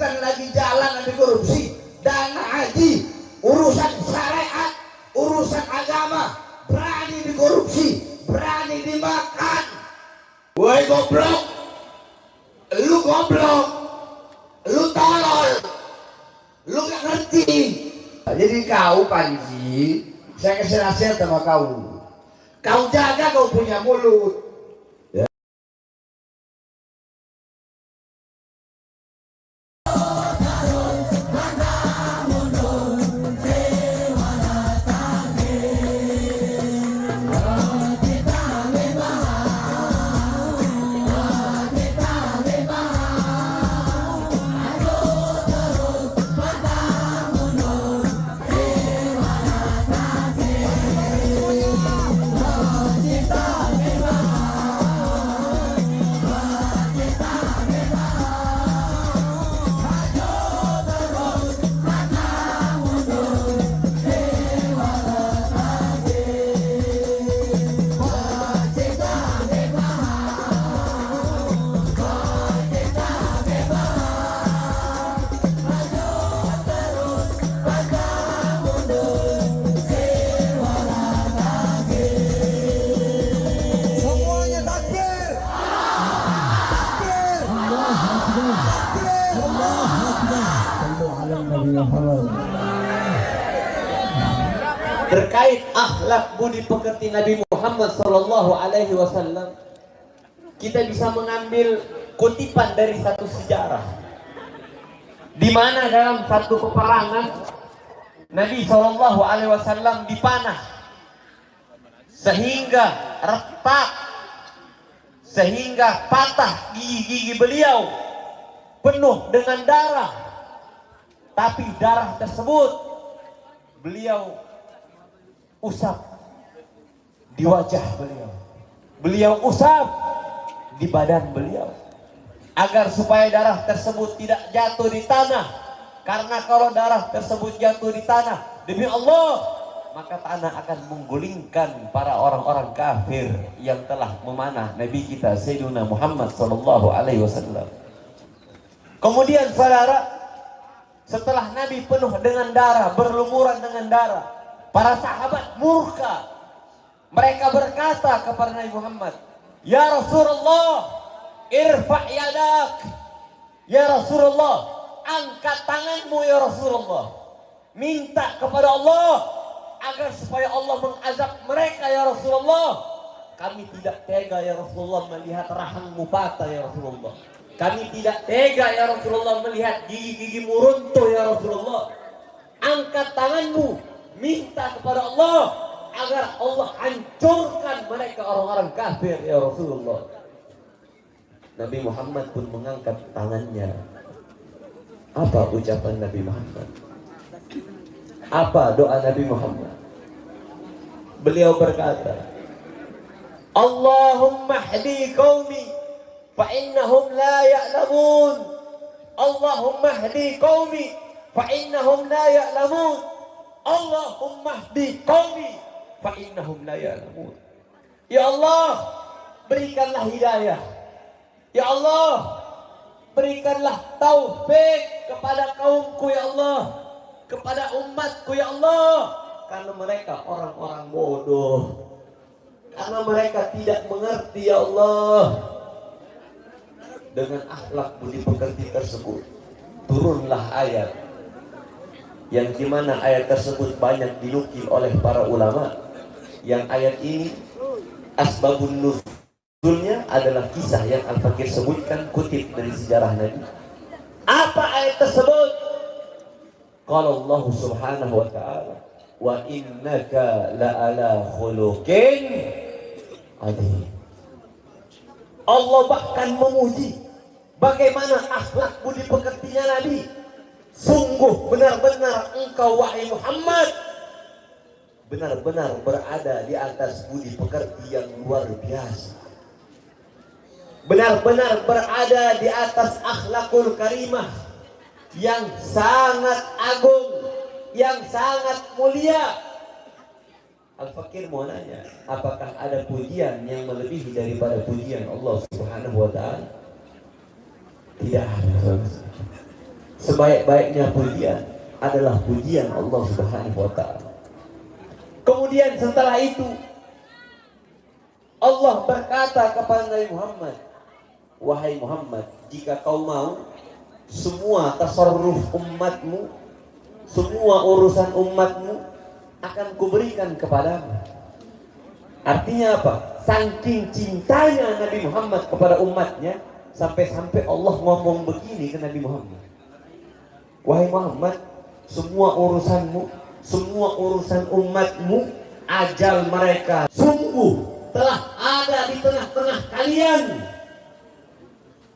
bukan lagi jalan anti korupsi, dana haji, urusan syariat, urusan agama, berani dikorupsi, berani dimakan. Woi goblok, lu goblok, lu tolol, lu gak ngerti. Jadi kau Panji, saya kasih nasihat sama kau. Kau jaga kau punya mulut. Terkait akhlak budi pekerti Nabi Muhammad Sallallahu Alaihi Wasallam, kita bisa mengambil kutipan dari satu sejarah, di mana dalam satu peperangan Nabi Sallallahu Alaihi Wasallam dipanah sehingga retak, sehingga patah gigi-gigi beliau penuh dengan darah. Tapi darah tersebut beliau usap di wajah beliau, beliau usap di badan beliau, agar supaya darah tersebut tidak jatuh di tanah. Karena kalau darah tersebut jatuh di tanah, demi Allah, maka tanah akan menggulingkan para orang-orang kafir yang telah memanah Nabi kita Sayyidina Muhammad Sallallahu Alaihi Wasallam. Kemudian saudara, setelah Nabi penuh dengan darah, berlumuran dengan darah, para sahabat murka. Mereka berkata kepada Nabi Muhammad, "Ya Rasulullah, irfa' yadak." Ya Rasulullah, angkat tanganmu ya Rasulullah. Minta kepada Allah agar supaya Allah mengazab mereka ya Rasulullah. Kami tidak tega ya Rasulullah melihat rahangmu patah ya Rasulullah. Kami tidak tega ya Rasulullah melihat gigi-gigimu runtuh ya Rasulullah. Angkat tanganmu, minta kepada Allah agar Allah hancurkan mereka orang-orang kafir ya Rasulullah. Nabi Muhammad pun mengangkat tangannya. Apa ucapan Nabi Muhammad? Apa doa Nabi Muhammad? Beliau berkata, Allahumma hdi qaumi fa innahum la ya'lamun. Allahumma hdi qaumi fa innahum la ya'lamun. Allahumma hdi qaumi fa innahum la ya'lamun. Ya Allah, berikanlah hidayah. Ya Allah, berikanlah taufik kepada kaumku ya Allah, kepada umatku ya Allah, karena mereka orang-orang bodoh, karena mereka tidak mengerti ya Allah. Dengan akhlak budi pekerti tersebut turunlah ayat yang dimana ayat tersebut banyak dinukil oleh para ulama. Yang ayat ini asbabun nuzulnya adalah kisah yang Al-Fakir sebutkan, kutip dari sejarah Nabi. Apa ayat tersebut? Qala Allah subhanahu wa ta'ala, wa innaka la'ala khuluqin adzim. Allah bahkan memuji bagaimana akhlak budi pekertinya Nabi. Sungguh benar-benar engkau wahai Muhammad benar-benar berada di atas budi pekerti yang luar biasa. Benar-benar berada di atas akhlakul karimah yang sangat agung, yang sangat mulia. Al-Fakir mau nanya, apakah ada pujian yang melebihi daripada pujian Allah Subhanahu wa ta'ala? Tidak ada. sebaik-baiknya pujian adalah pujian Allah Subhanahu wa Ta'ala. Kemudian setelah itu Allah berkata kepada Nabi Muhammad, wahai Muhammad, jika kau mau, semua tasarruf umatmu, semua urusan umatmu akan kuberikan kepadamu. Artinya apa? Saking cintanya Nabi Muhammad kepada umatnya, sampai-sampai Allah ngomong begini ke Nabi Muhammad, wahai Muhammad, semua urusanmu, semua urusan umatmu, ajal mereka sungguh telah ada di tengah-tengah kalian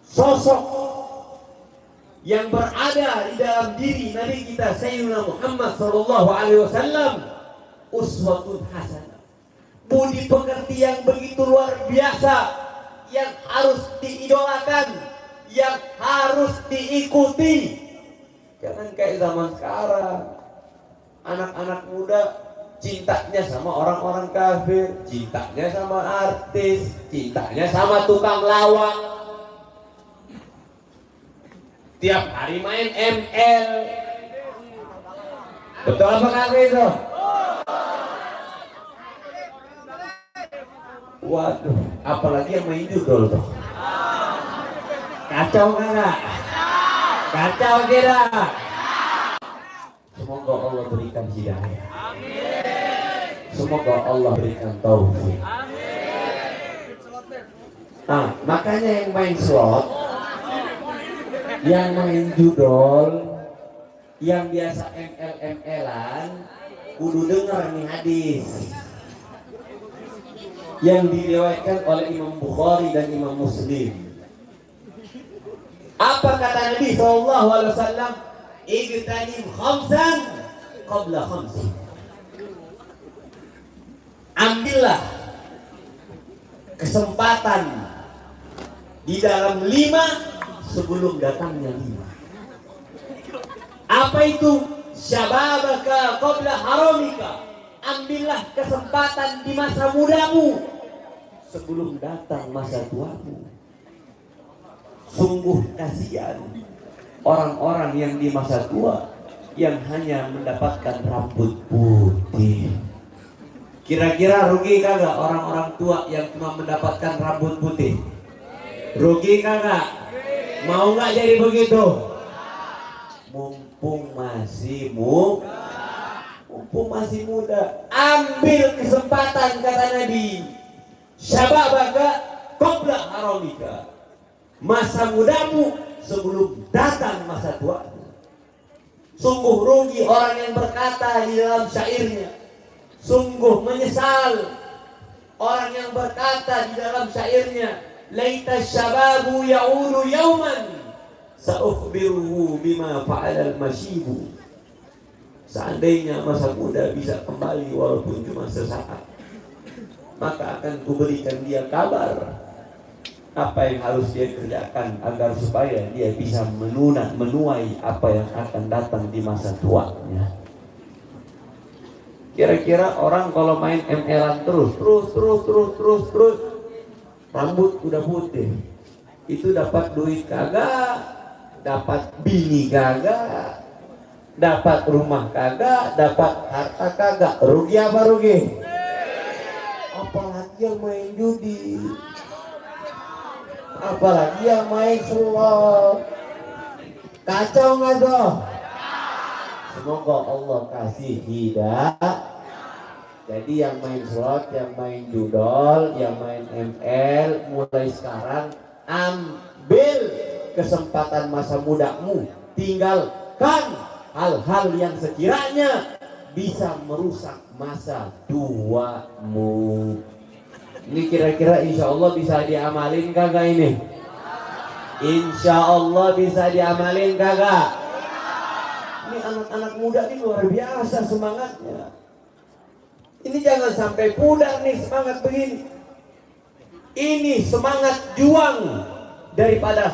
sosok yang berada di dalam diri Nabi kita Sayyidina Muhammad sallallahu alaihi wasallam, uswatun hasanah, budi pekerti yang begitu luar biasa, yang harus diidolakan, yang harus diikuti. Jangan kayak zaman sekarang, anak-anak muda cintanya sama orang-orang kafir, cintanya sama artis, cintanya sama tukang lawak, tiap hari main ML. Betul apa kagak itu? Waduh, apalagi yang main judul tuh. Kacau nggak? Kacau tidak? Semoga Allah berikan hidayah. Semoga Allah berikan taufik. Nah, makanya yang main slot, yang main judol, yang biasa ML-ML-an, kudu dengar nih hadis yang diriwayatkan oleh Imam Bukhari dan Imam Muslim. Apa kata Nabi sallallahu alaihi wasallam? Igtanim khamsan qabla khamsin. Ambillah kesempatan di dalam 5 sebelum datangnya 5. Apa itu? Syababaka qabla haramika. Ambillah kesempatan di masa mudamu sebelum datang masa tuamu. Sungguh kasihan orang-orang yang di masa tua yang hanya mendapatkan rambut putih. Kira-kira rugi kagak orang-orang tua yang cuma mendapatkan rambut putih? Rugi kagak? Mau nggak jadi begitu? Mumpung masih muda, ambil kesempatan, kata Nabi. Syababaka qabla haramika. Masa mudamu sebelum datang masa tuamu. Sungguh rugi orang yang berkata di dalam syairnya, sungguh menyesal orang yang berkata di dalam syairnya, laita syababu ya'ulu yauman sa'ukhbiruhu bima fa'alal masyibu. Seandainya masa muda bisa kembali walaupun cuma sesaat, maka akan kuberikan dia kabar apa yang harus dia kerjakan agar supaya dia bisa menuai apa yang akan datang di masa tuanya. Kira-kira orang kalau main ML-an terus, rambut udah putih, itu dapat duit kagak, dapat bini kagak, dapat rumah kagak, dapat harta kagak, rugi apa rugi? Apalagi yang main judi, apalagi yang main slot, kacau nggak tuh? Semoga Allah kasih hidayah. Jadi yang main slot, yang main judol, yang main ML, mulai sekarang ambil kesempatan masa mudamu, tinggalkan hal-hal yang sekiranya bisa merusak masa tuamu. Ini kira-kira insya Allah bisa diamalin kagak ini? Insya Allah bisa diamalin kagak? Ini anak-anak muda ini luar biasa semangatnya. Ini jangan sampai pudar nih semangat begini. Ini semangat juang daripada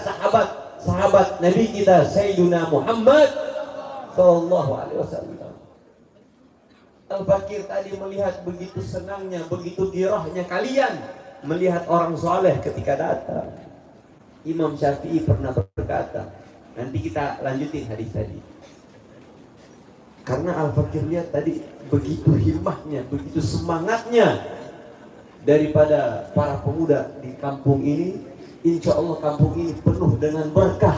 sahabat Nabi kita Sayyidina Muhammad sallallahu alaihi wasallam. Al-Fakir tadi melihat begitu senangnya, begitu girahnya kalian melihat orang soleh ketika datang. Imam Syafi'i pernah berkata, Nanti kita lanjutin hadis tadi. Karena Al-Fakir lihat tadi begitu himmahnya, begitu semangatnya daripada para pemuda di kampung ini. Insya Allah kampung ini penuh dengan berkah.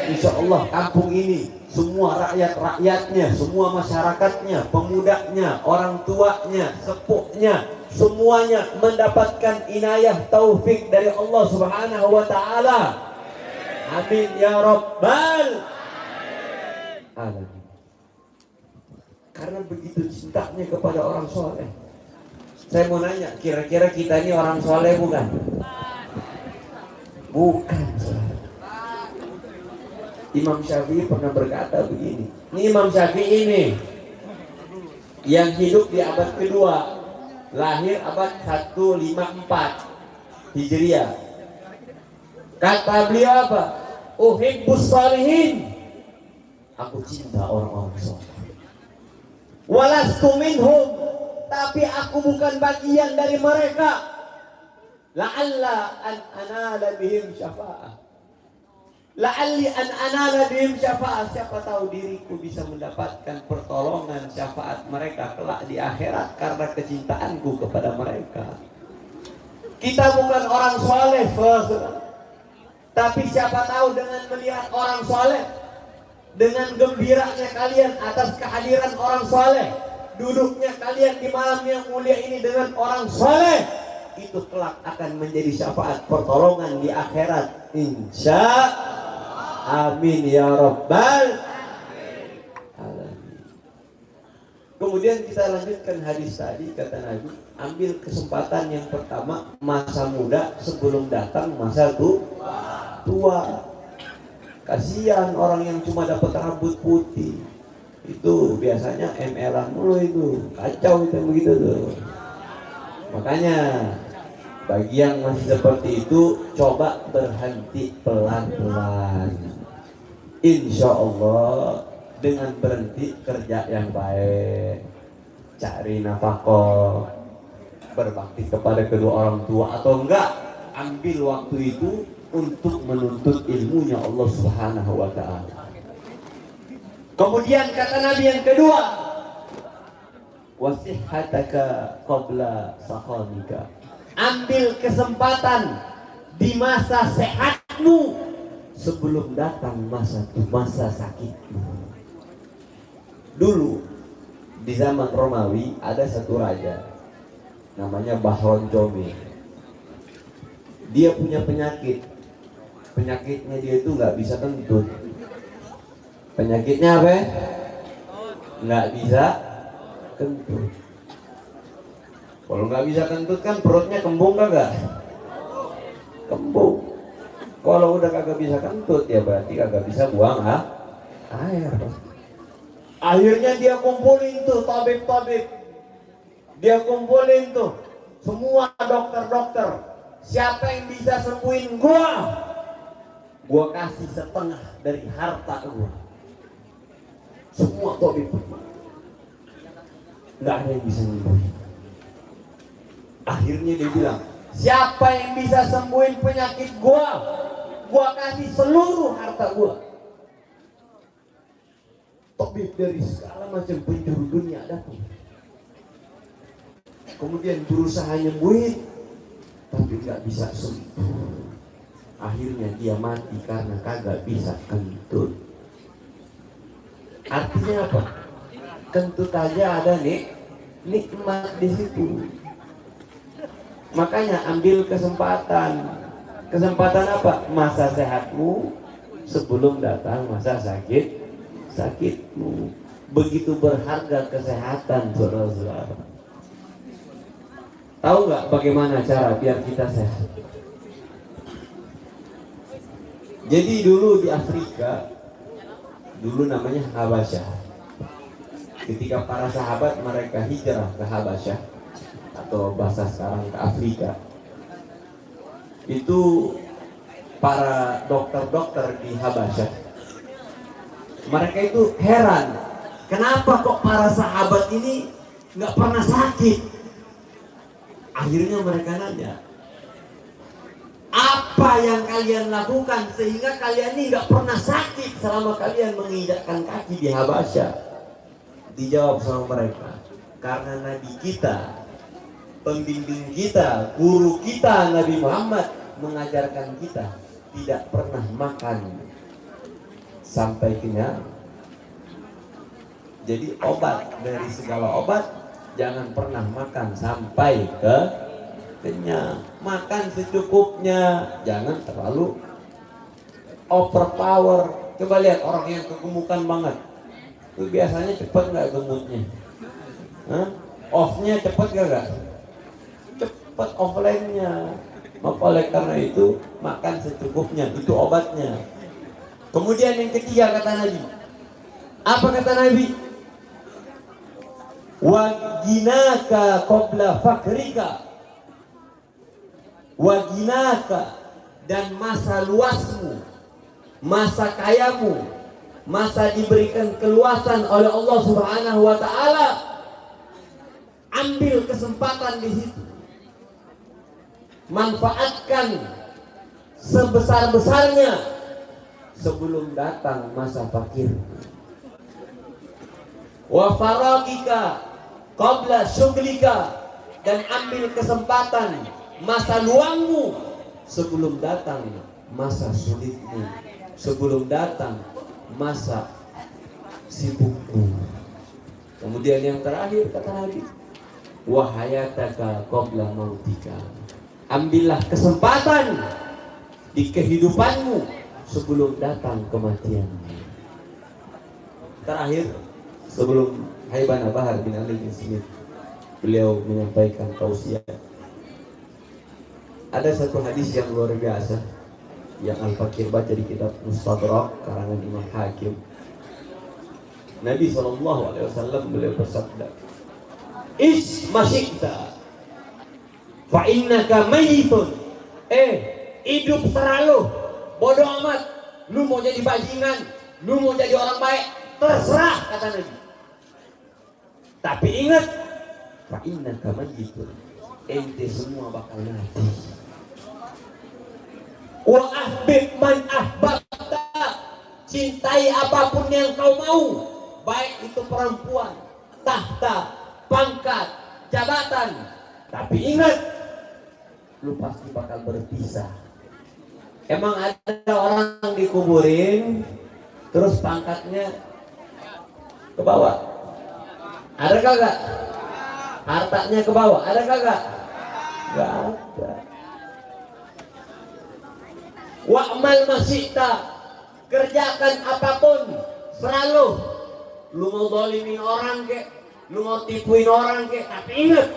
Insya Allah kampung ini semua rakyat-rakyatnya, semua masyarakatnya, pemudanya, orang tuanya, sepuhnya, semuanya mendapatkan inayah taufik dari Allah Subhanahu wa ta'ala. Amin ya rabbal alamin. Karena begitu cintanya kepada orang soleh. Saya mau nanya, kira-kira kita ini orang soleh bukan? Bukan. Imam Syafi'i pernah berkata begini. Ini Imam Syafi'i ini yang hidup di abad kedua, lahir abad 154 Hijriah. Kata beliau apa? Uhibbus shalihin. Aku cinta orang-orang soleh. Walastu minhum, tapi aku bukan bagian dari mereka. La'alla an anala bihim syafa'ah. La'alli an anala bihim syafa'ah. Siapa tahu diriku bisa mendapatkan pertolongan syafaat mereka kelak di akhirat karena kecintaanku kepada mereka. Kita bukan orang soleh, tapi siapa tahu dengan melihat orang soleh, dengan gembiranya kalian atas kehadiran orang soleh, duduknya kalian di malam yang mulia ini dengan orang soleh, itu kelak akan menjadi syafaat pertolongan di akhirat. Insya amin ya rabbal alamin. Kemudian kita lanjutkan hadis tadi. Kata Nabi, ambil kesempatan yang pertama, masa muda sebelum datang masa tua. Kasihan orang yang cuma dapat rambut putih, itu biasanya ML-an mulu, itu kacau itu begitu tuh. Makanya bagi yang masih seperti itu, coba berhenti pelan-pelan. Insya Allah dengan berhenti kerja yang baik, cari nafkah, berbakti kepada kedua orang tua, atau enggak ambil waktu itu untuk menuntut ilmunya Allah Subhanahu wa ta'ala. Kemudian kata Nabi yang kedua, wasihhataka qabla saqamika. Ambil kesempatan di masa sehatmu sebelum datang masa sakitmu. Dulu di zaman Romawi ada satu raja namanya Bahron Jomi. Dia punya penyakit. Penyakitnya dia itu nggak bisa kentut. Penyakitnya apa? Nggak bisa kentut. Kalau nggak bisa kentut kan perutnya kembung kagak? Kembung. Kalau udah kagak bisa kentut ya berarti kagak bisa buang air. Akhirnya dia kumpulin tuh tabib-tabib. Dia kumpulin tuh semua dokter-dokter. Siapa yang bisa sembuhin gua? Gua kasih setengah dari harta gua. Semua tabib. Nggak ada yang bisa sembuhin. Akhirnya dia bilang, siapa yang bisa sembuhin penyakit gua kasih seluruh harta gua. Tabib dari segala macam penjuru dunia datang. Kemudian berusaha nyembuhin, tapi nggak bisa sembuh. Akhirnya dia mati karena kagak bisa kentut. Artinya apa? Kentut aja ada nih nikmat di situ. Makanya ambil kesempatan. Kesempatan apa? Masa sehatmu sebelum datang masa sakitmu. Begitu berharga kesehatan, saudara-saudara. Tahu nggak bagaimana cara biar kita sehat? Jadi dulu di Afrika, dulu namanya Habasyah. Ketika para sahabat mereka hijrah ke Habasyah, atau bahasa sekarang ke Afrika, itu para dokter-dokter di Habasyah, mereka itu heran, kenapa kok para sahabat ini nggak pernah sakit? Akhirnya mereka nanya, Apa yang kalian lakukan sehingga kalian ini nggak pernah sakit selama kalian menginjakkan kaki di Habasyah? Dijawab sama mereka, karena Nabi kita, pembimbing kita, guru kita Nabi Muhammad mengajarkan kita tidak pernah makan sampai kenyang. Jadi obat dari segala obat, jangan pernah makan sampai kenyang. Makan secukupnya, jangan terlalu overpower. Coba lihat orang yang kegemukan banget, itu biasanya cepat nggak gemutnya? Off-nya cepat gak? Cepat offline-nya. Oleh karena itu makan secukupnya, itu obatnya. Kemudian yang ketiga kata Nabi, apa kata Nabi? Wa ginaka qabla fakrika. Wa ginaka, dan masa luasmu, masa kayamu, masa diberikan keluasan oleh Allah Subhanahu wa taala, ambil kesempatan di situ. Manfaatkan sebesar-besarnya sebelum datang masa fakir. Wa faragika qabla syughlika, dan ambil kesempatan masa luangmu sebelum datang masa sulitmu, sebelum datang masa sibukmu. Kemudian yang terakhir kata Nabi, wa hayataka qabla mautika, ambillah kesempatan di kehidupanmu sebelum datang kematianmu. Terakhir, sebelum Haibana Bahar bin Ali bin Smith beliau menyampaikan tausiah, ada satu hadis yang luar biasa yang Al-Fakir baca di kitab Mustadrak karangan Imam Hakim. Nabi SAW beliau bersabda, "Ish masyikta fa innaka mayyitun." Hidup selalu, bodoh amat. Lu mau jadi bajingan, lu mau jadi orang baik, terserah kata Nabi. Tapi ingat, fa innaka mayyitun, ente semua bakal mati. Wa ahbib man ahbabta, cintai apapun yang kau mau, baik itu perempuan, tahta, pangkat, jabatan. Tapi ingat, lu pasti bakal berpisah. Emang ada orang dikuburin terus pangkatnya ke bawah? Ada kagak? Hartanya ke bawah? Ada kagak? Gak ada. Wa'mal masyita, kerjakan apapun, selalu. Lu mau zalimin orang kek, lu mau tipuin orang kek, tapi ingat,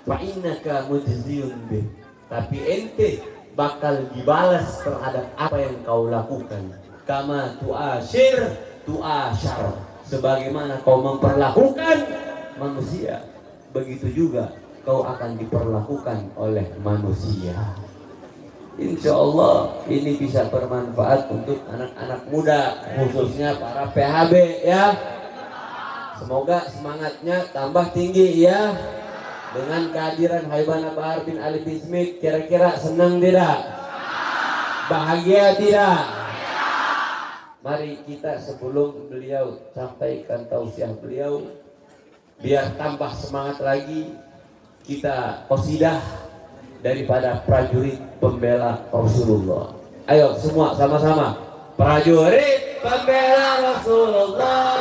fa innaka mujziyun bih, tapi ente bakal dibalas terhadap apa yang kau lakukan. Kama tu'ashir tu'ashar, sebagaimana kau memperlakukan manusia, begitu juga kau akan diperlakukan oleh manusia. Insya Allah ini bisa bermanfaat untuk anak-anak muda, khususnya para PHB ya. Semoga semangatnya tambah tinggi ya. Dengan kehadiran Haibana Bahar bin Ali bin Smith, kira-kira senang tidak? Bahagia tidak? Mari kita sebelum beliau sampaikan tausiah beliau, biar tambah semangat lagi, kita qasidah daripada prajurit pembela Rasulullah. Ayo semua sama-sama, prajurit pembela Rasulullah.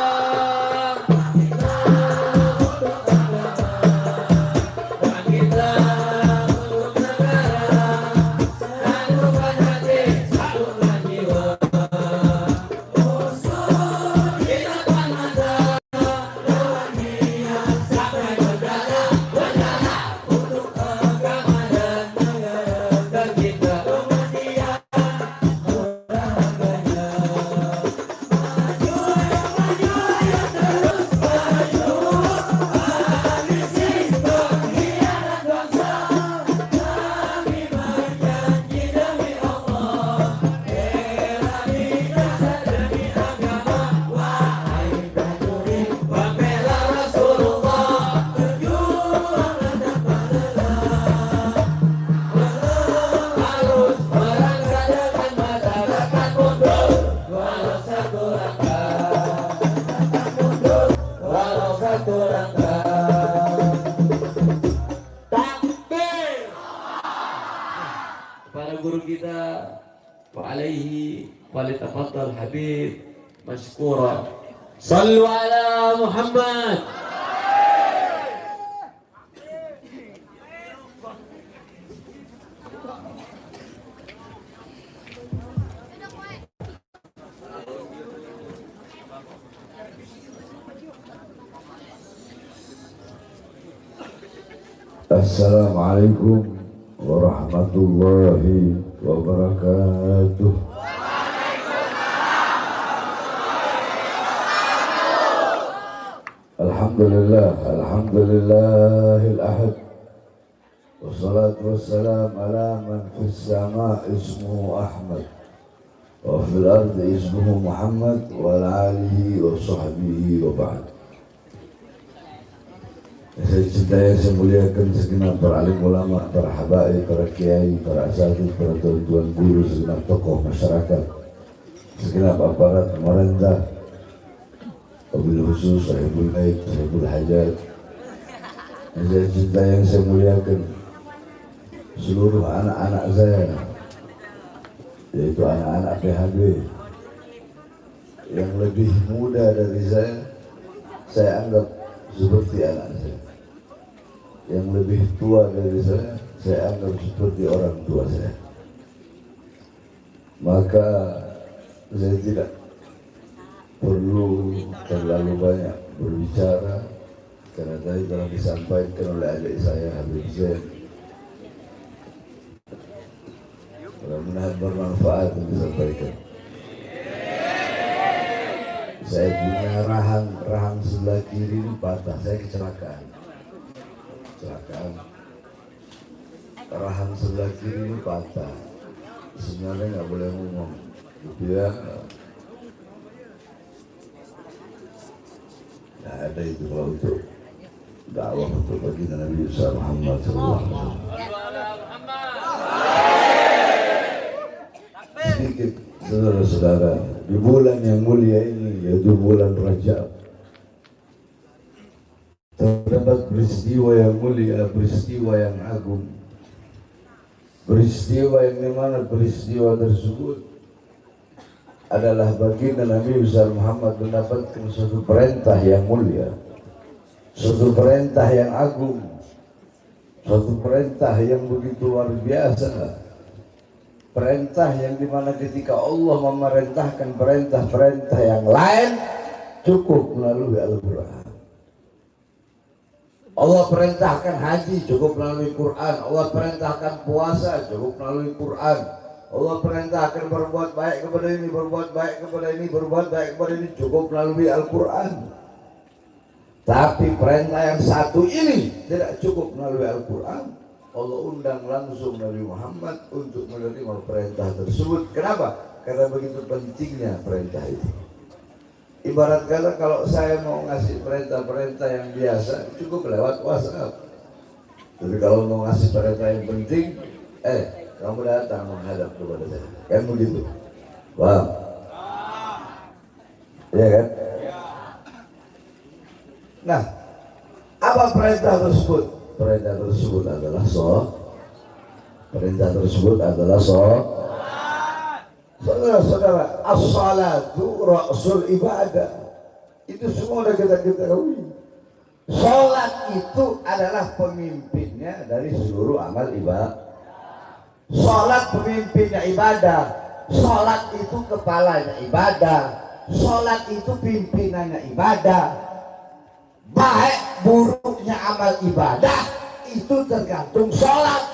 فليتفضل حبيب مشكورا. صلوا على محمد. Assalamualaikum warahmatullahi wabarakatuh. Alhamdulillah, alhamdulillahil ahad. Wassalatu wassalam ala man fis sama ismuhu Ahmad wa fil ardi ismuhu Muhammad wa ala alihi wa sahbihi wa ba'd. Saya cintai, saya muliakan segenap para alim ulama, para habaib, para kiai, para asatidz, para tuan guru, segenap tokoh masyarakat, segenap aparat pemerintah, wabil khusus sahibul bait, sahibul hajat. Saya cintai, yang saya muliakan seluruh anak-anak saya, yaitu anak-anak PHB yang lebih muda dari saya anggap seperti anak saya. Yang lebih tua dari saya anggap seperti orang tua saya. Maka saya tidak perlu terlalu banyak berbicara, karena tadi telah disampaikan oleh adik saya Habib Zain. Mudah-mudahan bermanfaat untuk disampaikan. Saya punya rahang sebelah kiri ini patah, saya kecelakaan. Rahang sebelah kiri ini patah. Sebenarnya nggak boleh ngomong, gitu ya. Nah, ada itu kalau untuk dakwah untuk baginda Nabi Muhammad SAW. Sedikit saudara-saudara, di bulan yang mulia ini, yaitu bulan Rajab, terdapat peristiwa yang mulia, peristiwa yang agung, peristiwa yang dimana peristiwa tersebut adalah baginda Nabi besar Muhammad mendapatkan suatu perintah yang mulia, suatu perintah yang agung, suatu perintah yang begitu luar biasa, perintah yang dimana ketika Allah memerintahkan perintah-perintah yang lain cukup melalui Al-Quran. Allah perintahkan haji cukup melalui Quran. Allah perintahkan puasa cukup melalui Quran. Allah perintahkan berbuat baik kepada ini, berbuat baik kepada ini, berbuat baik kepada ini cukup melalui Al-Quran. Tapi perintah yang satu ini tidak cukup melalui Al-Quran. Allah undang langsung Nabi Muhammad untuk menerima perintah tersebut. Kenapa? Karena begitu pentingnya perintah itu. Ibarat kata kalau saya mau ngasih perintah-perintah yang biasa cukup lewat WhatsApp. Tapi kalau mau ngasih perintah yang penting, kamu datang menghadap kepada saya. Kan begitu. Wah. Iya kan? Nah, apa perintah tersebut? Perintah tersebut adalah perintah tersebut adalah Saudara-saudara, as-salatu ra'sul ibadah. Itu semua sudah kita ketahui. Salat itu adalah pemimpinnya dari seluruh amal ibadah. Salat pemimpinnya ibadah. Salat itu kepalanya ibadah. Salat itu pimpinannya ibadah. Baik buruknya amal ibadah itu tergantung salat,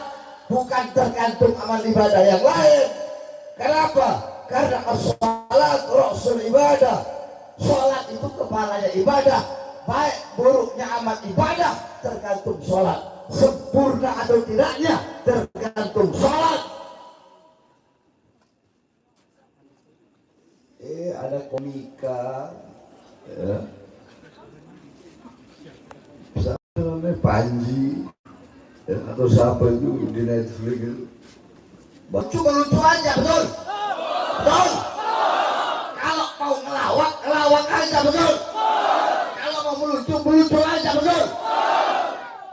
bukan tergantung amal ibadah yang lain. Kenapa? Karena as-salat ra'sul ibadah. Salat itu kepalanya ibadah. Baik buruknya amal ibadah tergantung salat. Sempurna atau tidaknya tergantung salat. Ada komika ya. Siapa namanya Panji ya, atau siapa itu di Netflix itu. Lucu aja, betul? Betul? Kalau mau ngelawak aja, betul? Kalau mau melucu aja, betul?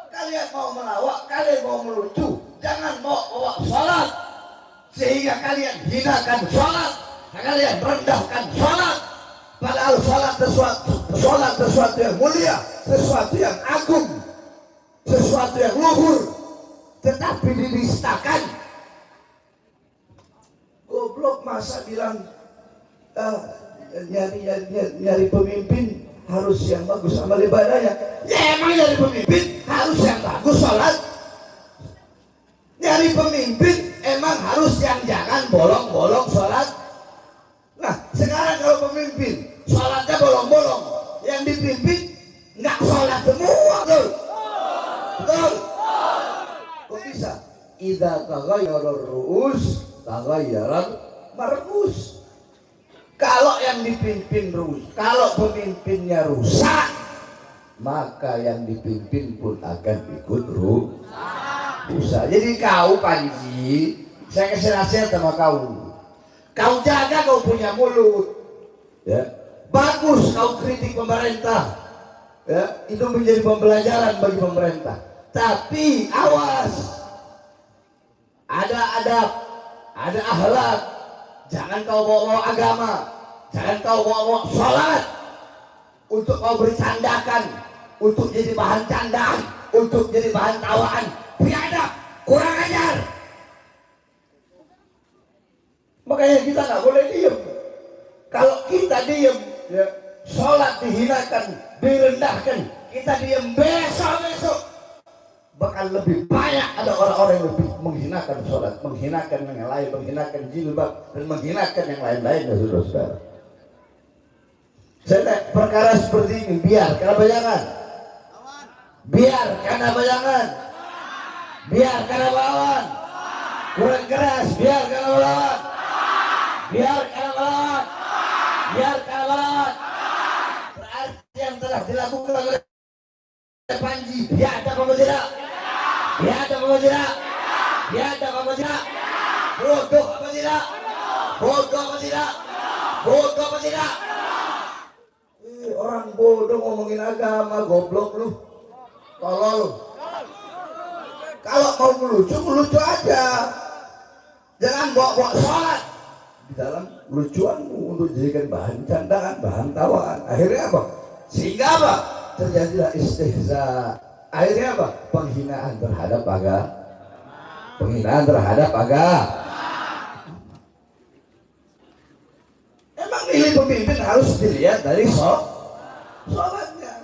Kalian mau melawak, kalian mau melucu, jangan mau bawa sholat sehingga kalian hinakan sholat, kalian merendahkan sholat. Padahal sholat sesuatu yang mulia, sesuatu yang agung, sesuatu yang luhur, tetapi dinistakan. Goblok masa bilang nyari pemimpin harus yang bagus amal ibadahnya. Ya emang nyari pemimpin harus yang bagus sholat. Nyari pemimpin emang harus yang jangan bolong-bolong sholat. Nah sekarang kalau pemimpin sholatnya bolong-bolong, yang dipimpin nggak sholat semua, betul? Betul? Kok bisa? Idza taghayyara ru'us taghayyarat mar'us. Kalau yang dipimpin rusak, kalau pemimpinnya rusak, maka yang dipimpin pun akan ikut rusak. Jadi kau Panji, saya kasih nasihat sama kau. Kau jaga kau punya mulut, ya. Bagus kau kritik pemerintah, ya. Itu menjadi pembelajaran bagi pemerintah. Tapi awas, ada adab, ada akhlak. Jangan kau bawa agama, jangan kau bawa sholat untuk kau bercandakan, untuk jadi bahan candaan, untuk jadi bahan tawaan. Biadab, kurang ajar. Makanya kita nggak boleh diem. Kalau kita diem, ya, sholat dihinakan, direndahkan, kita diem, besok bakal lebih banyak ada orang-orang yang lebih menghinakan sholat, menghinakan yang lain, menghinakan jilbab, dan menghinakan yang lain-lain, ya saudara-saudara. Saya perkara seperti ini biar karena bayangan, biar karena bayangan, biar karena lawan, kurang keras, biar karena lawan, biar karena lawan, biar karena lawan. Berarti yang telah dilakukan oleh Panji, biadab apa tidak? Biadab apa tidak? Biadab apa tidak? Bodoh apa tidak? Bodoh apa tidak? Bodoh apa tidak? Orang bodoh ngomongin agama, goblok lu, tolol. Kalau mau melucu aja, jangan bawa sholat di dalam lucuanmu untuk dijadikan bahan candaan, bahan tawaan. Akhirnya apa? Sehingga apa? Terjadilah istihza. Akhirnya apa? Penghinaan terhadap agama. Penghinaan terhadap agama. Emang milih pemimpin harus dilihat dari sholatnya,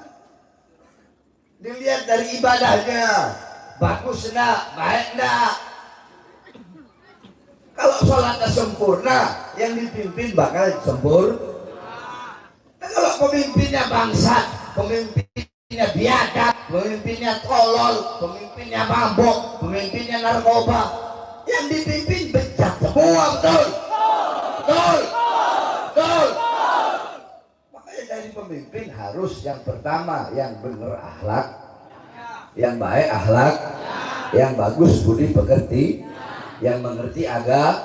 dilihat dari ibadahnya, bagus enggak, baik enggak. Kalau sholatnya sempurna, yang dipimpin bakal sempurna. Nah, kalau pemimpinnya bangsat, pemimpinnya biadab, pemimpinnya tolol, pemimpinnya mabok, pemimpinnya narkoba, yang dipimpin bejat semua, betul? Betul? Betul? Makanya dari pemimpin harus yang pertama, yang benar akhlak, yang baik akhlak, yang bagus budi pekerti, yang mengerti agama.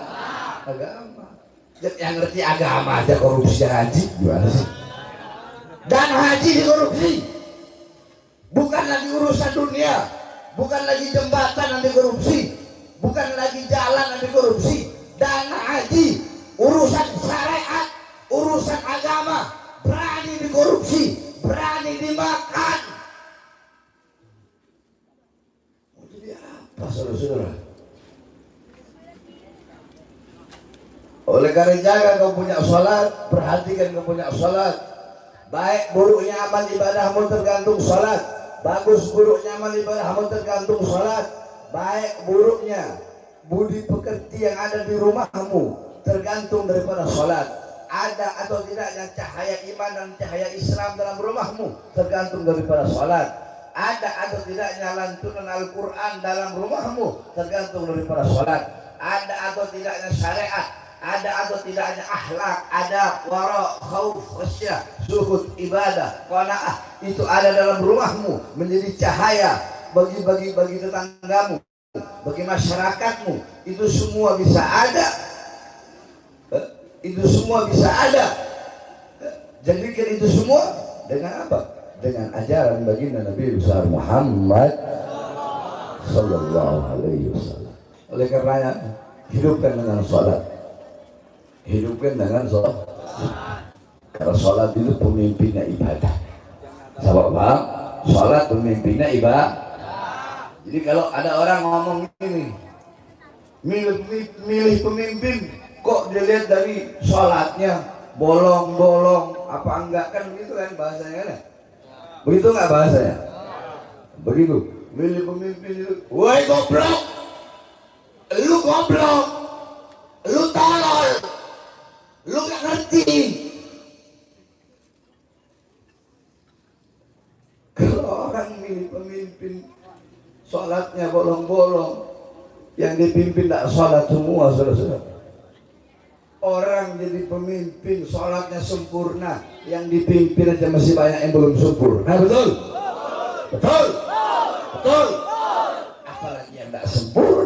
Yang ngerti agama aja korupsi haji gimana sih? Dan haji dikorupsi, bukan lagi urusan dunia, bukan lagi jembatan yang dikorupsi, bukan lagi jalan yang dikorupsi. Dana haji, urusan syariat, urusan agama, berani dikorupsi, berani dimakan. Mau jadi apa saudara-saudara? Oleh karena jaga kau punya sholat, perhatikan kau punya sholat. Baik buruknya amal ibadahmu tergantung sholat. Bagus buruknya amal ibadahmu tergantung sholat. Baik buruknya budi pekerti yang ada di rumahmu tergantung daripada sholat. Ada atau tidaknya cahaya iman dan cahaya Islam dalam rumahmu tergantung daripada sholat. Ada atau tidaknya lantunan Al-Quran dalam rumahmu tergantung daripada sholat. Ada atau tidaknya syariat, ada atau tidaknya akhlak, ada wara, khauf, khasyah, zuhud, ibadah, qanaah, itu ada dalam rumahmu menjadi cahaya bagi tetanggamu, bagi masyarakatmu. Itu semua bisa ada. Itu semua bisa ada. Jadikan itu semua dengan apa? Dengan ajaran baginda Nabi besar Muhammad sallallahu alaihi wasallam. Oleh karenanya hidupkan dengan salat. hidupkan dengan sholat. Karena sholat itu pemimpinnya ibadah. Sahabat paham? Sholat pemimpinnya ibadah. Jadi kalau ada orang ngomong ini, milih pemimpin, kok dilihat dari sholatnya bolong-bolong apa enggak, kan begitu kan bahasanya kan? Begitu nggak bahasanya? Begitu. Milih pemimpin itu, woi goblok, lu goblok, lu tolol, lu nggak ngerti. Kalau orang milih pemimpin sholatnya bolong-bolong, yang dipimpin tidak sholat semua, saudara-saudara. Orang jadi pemimpin sholatnya sempurna, yang dipimpin aja masih banyak yang belum sempurna. Betul? Betul? Betul? Apalagi yang tidak sempurna.